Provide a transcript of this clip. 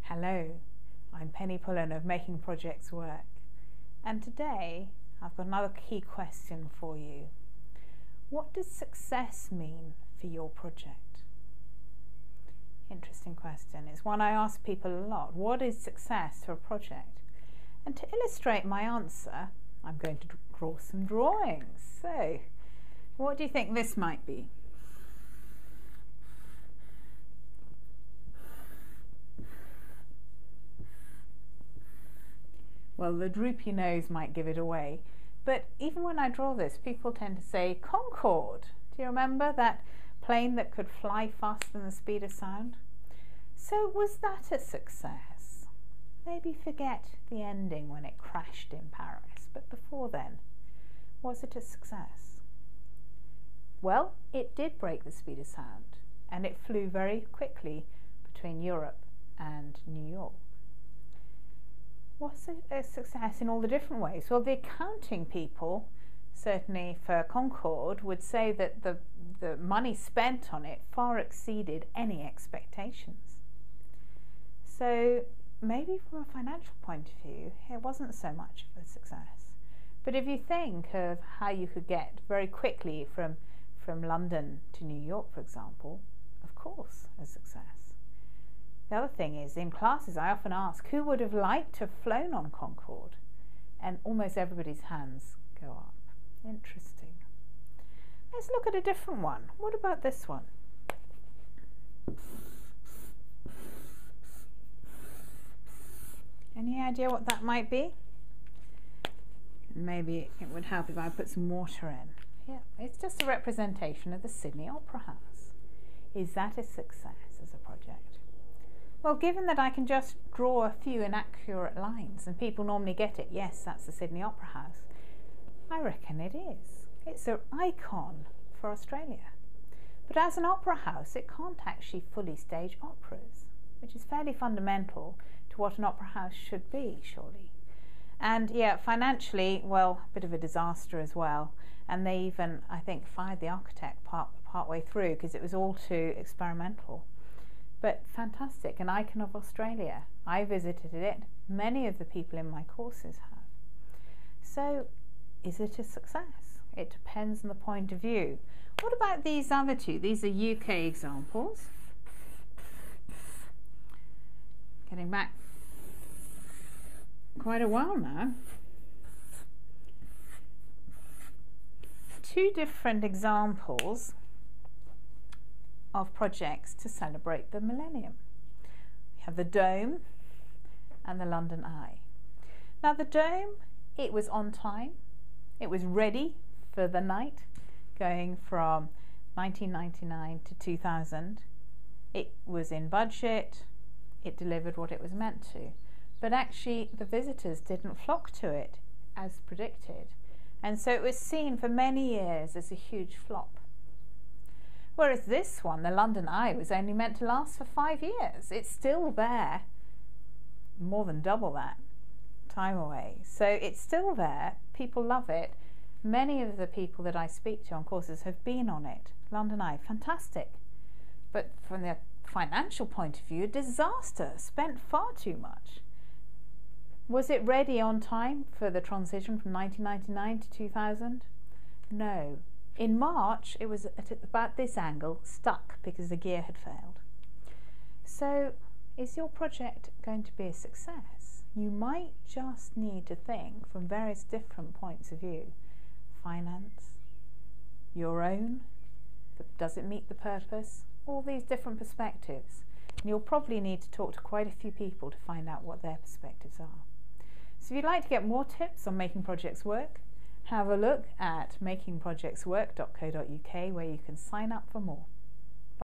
Hello, I'm Pullan of Making Projects Work, and today I've got another key question for you. What does success mean for your project? Interesting question. It's one I ask people a lot. What is success for a project? And to illustrate my answer, I'm going to draw some drawings. So, what do you think this might be? Well, the droopy nose might give it away, but even when I draw this, people tend to say Concorde. Do you remember that plane that could fly faster than the speed of sound? So was that a success? Maybe forget the ending when it crashed in Paris, but before then, was it a success? Well, it did break the speed of sound, and it flew very quickly between Europe and New York. Was it a success in all the different ways? Well, the accounting people, certainly for Concorde, would say that the money spent on it far exceeded any expectations. So maybe from a financial point of view, it wasn't so much of a success. But if you think of how you could get very quickly from London to New York, for example, of course, a success. The other thing is, in classes, I often ask, who would have liked to have flown on Concorde? And almost everybody's hands go up. Interesting. Let's look at a different one. What about this one? Any idea what that might be? Maybe it would help if I put some water in. Yeah, it's just a representation of the Sydney Opera House. Is that a success as a project? Well, given that I can just draw a few inaccurate lines and people normally get it, yes, that's the Sydney Opera House, I reckon it is. It's an icon for Australia. But as an opera house, it can't actually fully stage operas, which is fairly fundamental to what an opera house should be, surely. And yeah, financially, well, a bit of a disaster as well. And they even, I think, fired the architect part way through because it was all too experimental. But fantastic, an icon of Australia. I visited it. Many of the people in my courses have. So, is it a success? It depends on the point of view. What about these other two? These are UK examples. Getting back quite a while now. Two different examples of projects to celebrate the millennium. We have the Dome and the London Eye. Now the Dome, it was on time, it was ready for the night, going from 1999 to 2000. It was in budget, it delivered what it was meant to, but actually the visitors didn't flock to it as predicted, and so it was seen for many years as a huge flop. Whereas this one, the London Eye, was only meant to last for 5 years. It's still there, more than double that time away. So it's still there, people love it. Many of the people that I speak to on courses have been on it. London Eye, fantastic. But from the financial point of view, a disaster, spent far too much. Was it ready on time for the transition from 1999 to 2000? No. In March, it was at about this angle, stuck because the gear had failed. So, is your project going to be a success? You might just need to think from various different points of view. Finance, your own, does it meet the purpose? All these different perspectives. And you'll probably need to talk to quite a few people to find out what their perspectives are. So if you'd like to get more tips on making projects work, have a look at makingprojectswork.co.uk where you can sign up for more.